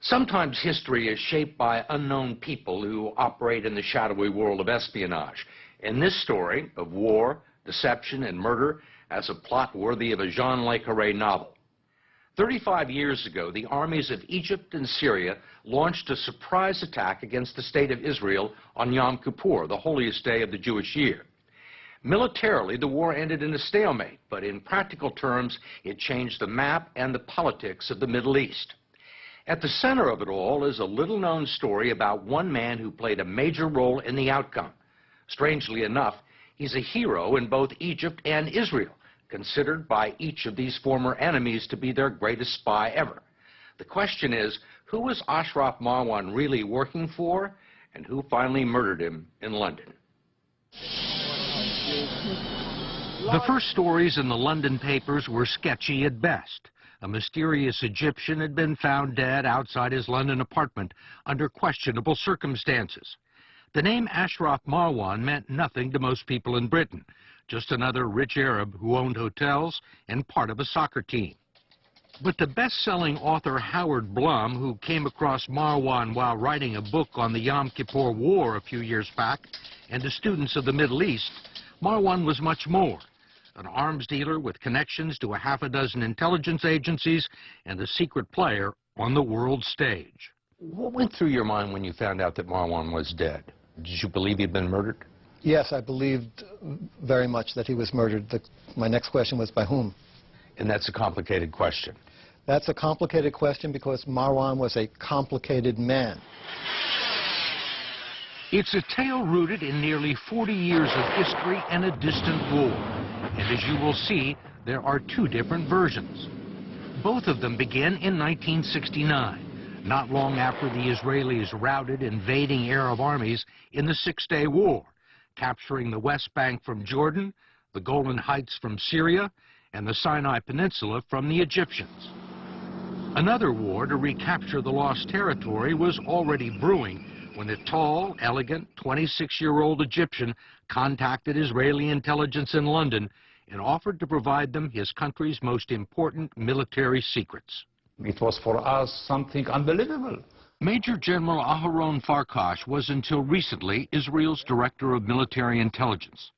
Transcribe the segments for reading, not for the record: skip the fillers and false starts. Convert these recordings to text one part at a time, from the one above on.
Sometimes history is shaped by unknown people who operate in the shadowy world of espionage. And this story of war, deception, and murder has a plot worthy of a Jean Le Carré novel. 35 years ago, the armies of Egypt and Syria launched a surprise attack against the state of Israel on Yom Kippur, the holiest day of the Jewish year. Militarily, the war ended in a stalemate, but in practical terms, it changed the map and the politics of the Middle East. At the center of it all is a little-known story about one man who played a major role in the outcome. Strangely enough, he's a hero in both Egypt and Israel, considered by each of these former enemies to be their greatest spy ever. The question is, who was Ashraf Marwan really working for, and who finally murdered him in London? The first stories in the London papers were sketchy at best. A mysterious Egyptian had been found dead outside his London apartment under questionable circumstances. The name Ashraf Marwan meant nothing to most people in Britain, just another rich Arab who owned hotels and part of a soccer team. But the best-selling author Howard Blum, who came across Marwan while writing a book on the Yom Kippur War a few years back, and to students of the Middle East, Marwan was much more. An arms dealer with connections to a half a dozen intelligence agencies and a secret player on the world stage. What went through your mind when you found out that Marwan was dead? Did you believe he'd been murdered? Yes, I believed very much that he was murdered. My next question was by whom? And that's a complicated question. That's a complicated question because Marwan was a complicated man. It's a tale rooted in nearly 40 years of history and a distant war. And as you will see, there are two different versions. Both of them begin in 1969, not long after the Israelis routed invading Arab armies in the Six-Day War, capturing the West Bank from Jordan, the Golan Heights from Syria, and the Sinai Peninsula from the Egyptians. Another war to recapture the lost territory was already brewing when a tall, elegant, 26-year-old Egyptian contacted Israeli intelligence in London and offered to provide them his country's most important military secrets. It was for us something unbelievable. Major General Aharon Farkash was until recently Israel's director of military intelligence.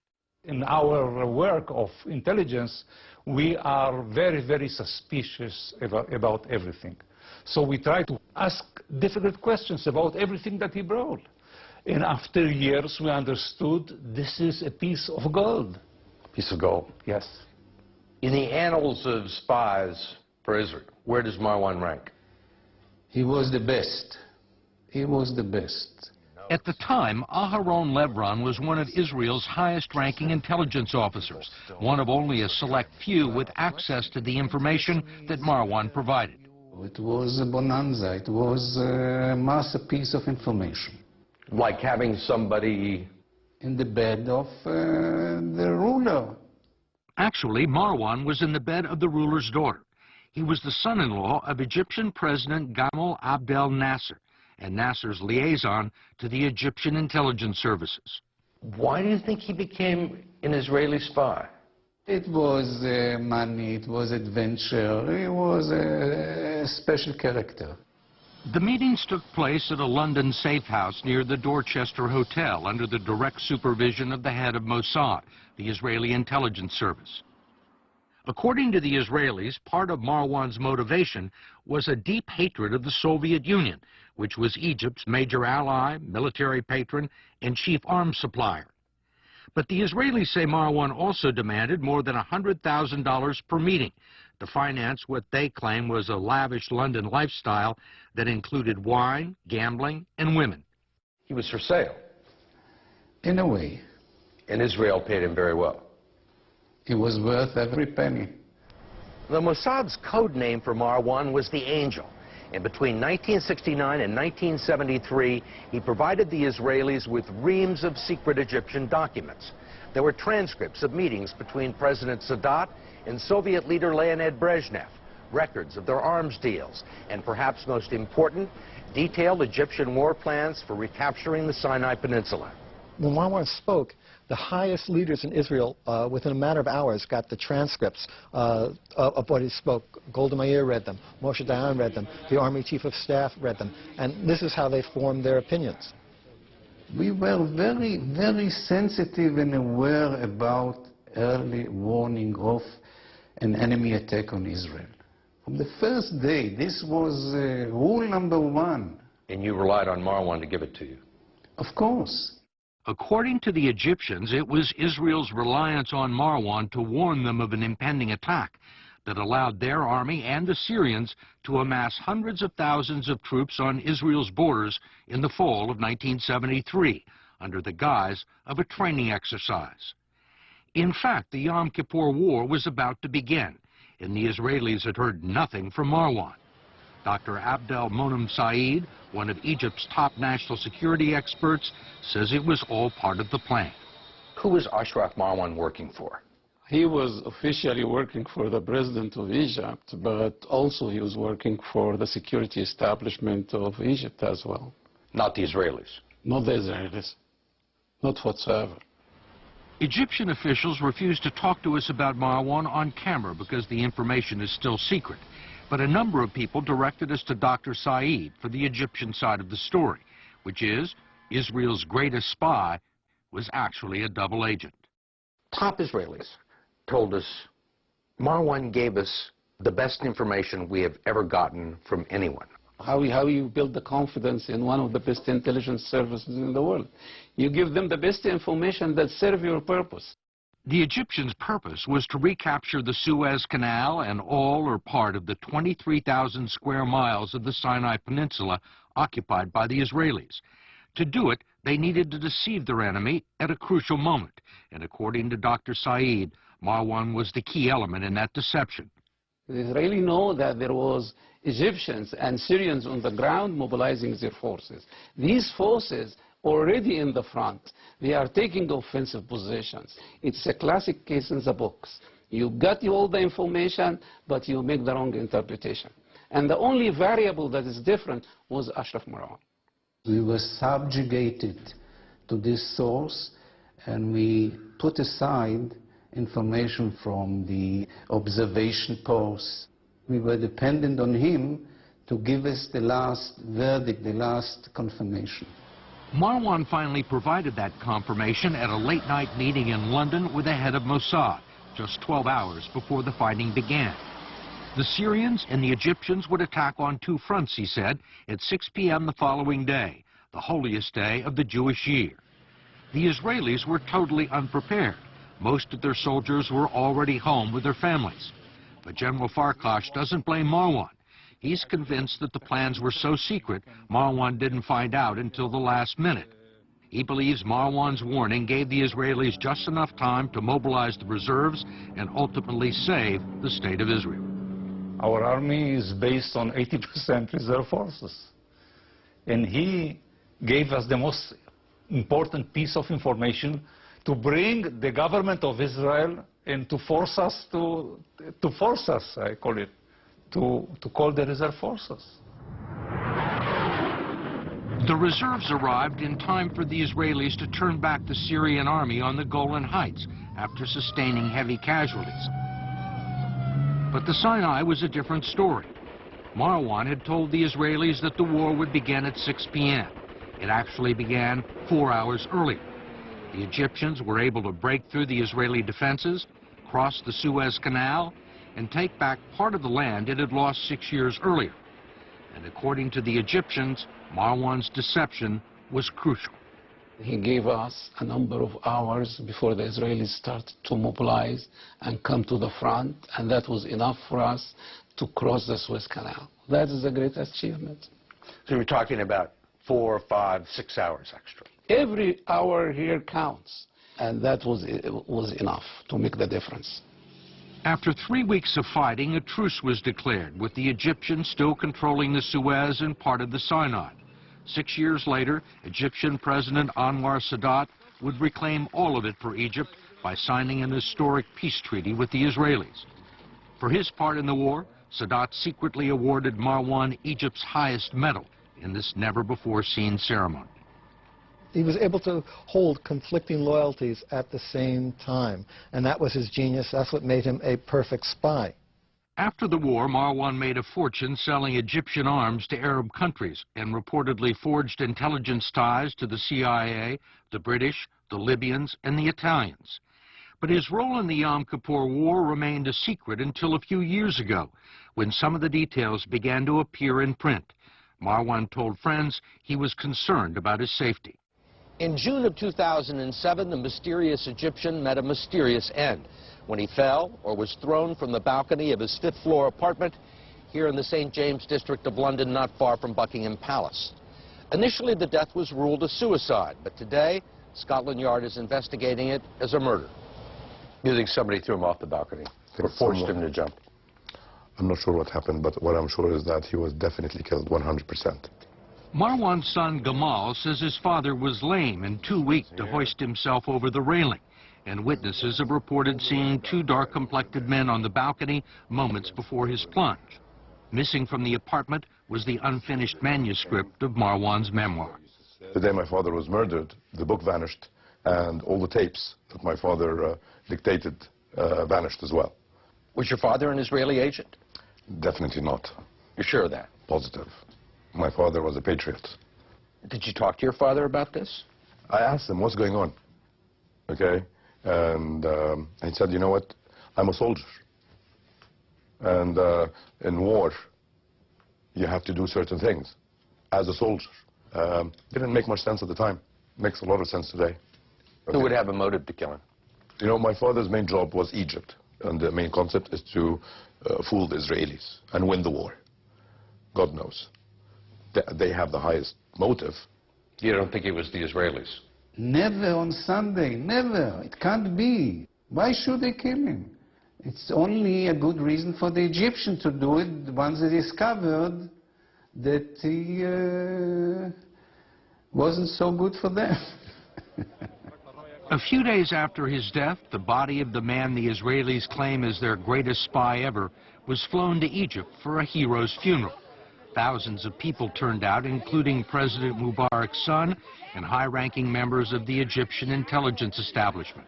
In our work of intelligence, we are very, very suspicious about everything. So we try to ask difficult questions about everything that he brought. And after years, we understood this is a piece of gold. Piece of gold? Yes. In the annals of spies for Israel, where does Marwan rank? He was the best. He was the best. At the time, Aharon Levron was one of Israel's highest-ranking intelligence officers, one of only a select few with access to the information that Marwan provided. It was a bonanza. It was a masterpiece of information. Like having somebody in the bed of the ruler. Actually, Marwan was in the bed of the ruler's daughter. He was the son-in-law of Egyptian President Gamal Abdel Nasser and Nasser's liaison to the Egyptian intelligence services. Why do you think he became an Israeli spy? It was money, it was adventure, he was a special character. The meetings took place at a London safe house near the Dorchester Hotel under the direct supervision of the head of Mossad, the Israeli intelligence service. According to the Israelis, part of Marwan's motivation was a deep hatred of the Soviet Union, which was Egypt's major ally, military patron, and chief arms supplier. But the Israelis say Marwan also demanded more than $100,000 per meeting to finance what they claim was a lavish London lifestyle that included wine, gambling, and women. He was for sale. In a way. And Israel paid him very well. He was worth every penny. The Mossad's code name for Marwan was the Angel. And between 1969 and 1973, he provided the Israelis with reams of secret Egyptian documents. There were transcripts of meetings between President Sadat and Soviet leader Leonid Brezhnev, records of their arms deals, and perhaps most important, detailed Egyptian war plans for recapturing the Sinai Peninsula. when Marwan spoke, the highest leaders in Israel, within a matter of hours, got the transcripts of what he spoke. Golda Meir read them, Moshe Dayan read them, the Army Chief of Staff read them, and this is how they formed their opinions. We were very, very sensitive and aware about early warning of an enemy attack on Israel. From the first day, this was rule number one. And you relied on Marwan to give it to you? Of course. According to the Egyptians, it was Israel's reliance on Marwan to warn them of an impending attack that allowed their army and the Syrians to amass hundreds of thousands of troops on Israel's borders in the fall of 1973 under the guise of a training exercise. In fact, the Yom Kippur War was about to begin, and the Israelis had heard nothing from Marwan. Dr. Abdel Monem Said, one of Egypt's top national security experts, says it was all part of the plan. Who was Ashraf Marwan working for? He was officially working for the president of Egypt, but also he was working for the security establishment of Egypt as well. Not the Israelis? Not the Israelis. Not whatsoever. Egyptian officials refused to talk to us about Marwan on camera because the information is still secret. But a number of people directed us to Dr. Said for the Egyptian side of the story, which is Israel's greatest spy was actually a double agent. Top Israelis told us Marwan gave us the best information we have ever gotten from anyone. How you build the confidence in one of the best intelligence services in the world. You give them the best information that serve your purpose. The Egyptians' purpose was to recapture the Suez Canal and all or part of the 23,000 square miles of the Sinai Peninsula occupied by the Israelis. To do it, they needed to deceive their enemy at a crucial moment, and according to Dr. Said, Marwan was the key element in that deception. The Israelis know that there was Egyptians and Syrians on the ground mobilizing their forces. These forces already in the front, they are taking offensive positions. It's a classic case in the books. You got all the information, but you make the wrong interpretation. And the only variable that is different was Ashraf Marwan. We were subjugated to this source, and we put aside information from the observation posts. We were dependent on him to give us the last verdict, the last confirmation. Marwan finally provided that confirmation at a late-night meeting in London with the head of Mossad, just 12 hours before the fighting began. The Syrians and the Egyptians would attack on two fronts, he said, at 6 p.m. the following day, the holiest day of the Jewish year. The Israelis were totally unprepared. Most of their soldiers were already home with their families. But General Farkash doesn't blame Marwan. He's convinced that the plans were so secret, Marwan didn't find out until the last minute. He believes Marwan's warning gave the Israelis just enough time to mobilize the reserves and ultimately save the state of Israel. Our army is based on 80% reserve forces. And he gave us the most important piece of information to bring the government of Israel and to force us, I call it, to call the reserve forces. The reserves arrived in time for the Israelis to turn back the Syrian army on the Golan Heights after sustaining heavy casualties. But the Sinai was a different story. Marwan had told the Israelis that the war would begin at 6 p.m. It actually began 4 hours earlier. The Egyptians were able to break through the Israeli defenses, cross the Suez Canal, and take back part of the land it had lost 6 years earlier. And according to the Egyptians, Marwan's deception was crucial. He gave us a number of hours before the Israelis started to mobilize and come to the front, and that was enough for us to cross the Suez Canal. That is a great achievement. So we're talking about 4, 5, 6 hours extra. Every hour here counts, and that was enough to make the difference. After 3 weeks of fighting, a truce was declared, with the Egyptians still controlling the Suez and part of the Sinai. 6 years later, Egyptian President Anwar Sadat would reclaim all of it for Egypt by signing an historic peace treaty with the Israelis. For his part in the war, Sadat secretly awarded Marwan Egypt's highest medal in this never-before-seen ceremony. He was able to hold conflicting loyalties at the same time, and that was his genius. That's what made him a perfect spy. After the war, Marwan made a fortune selling Egyptian arms to Arab countries and reportedly forged intelligence ties to the CIA, the British, the Libyans, and the Italians. But his role in the Yom Kippur War remained a secret until a few years ago, when some of the details began to appear in print. Marwan told friends he was concerned about his safety. In June of 2007, the mysterious Egyptian met a mysterious end when he fell or was thrown from the balcony of his fifth-floor apartment here in the St. James district of London, not far from Buckingham Palace. Initially, the death was ruled a suicide, but today, Scotland Yard is investigating it as a murder. You think somebody threw him off the balcony or forced him to jump? I'm not sure what happened, but what I'm sure is that he was definitely killed 100%. Marwan's son Gamal says his father was lame and too weak to hoist himself over the railing, and witnesses have reported seeing two dark-complected men on the balcony moments before his plunge. Missing from the apartment was the unfinished manuscript of Marwan's memoir. The day my father was murdered, the book vanished, and all the tapes that my father dictated vanished as well. Was your father an Israeli agent? Definitely not. You're sure of that? Positive. My father was a patriot. Did you talk to your father about this? I asked him, what's going on? Okay? And he said, you know what? I'm a soldier. And in war, you have to do certain things as a soldier. Didn't make much sense at the time. Makes a lot of sense today. Okay. Who would have a motive to kill him? You know, my father's main job was Egypt. And the main concept is to fool the Israelis and win the war. God knows. They have the highest motive. You don't think it was the Israelis? Never on Sunday, never. It can't be. Why should they kill him? It's only a good reason for the Egyptians to do it once they discovered that he wasn't so good for them. A few days after his death, the body of the man the Israelis claim is their greatest spy ever was flown to Egypt for a hero's funeral. Thousands of people turned out, including President Mubarak's son and high-ranking members of the Egyptian intelligence establishment.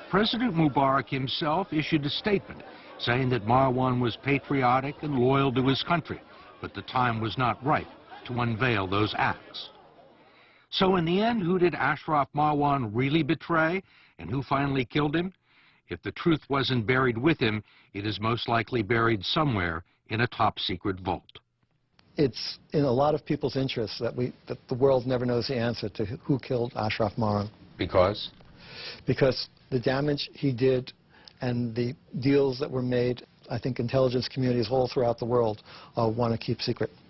President Mubarak himself issued a statement saying that Marwan was patriotic and loyal to his country, but the time was not ripe to unveil those acts. So in the end, who did Ashraf Marwan really betray, and who finally killed him? If the truth wasn't buried with him, it is most likely buried somewhere in a top-secret vault. It's in a lot of people's interest that the world never knows the answer to who killed Ashraf Marwan. Because? Because the damage he did and the deals that were made, I think intelligence communities all throughout the world want to keep secret.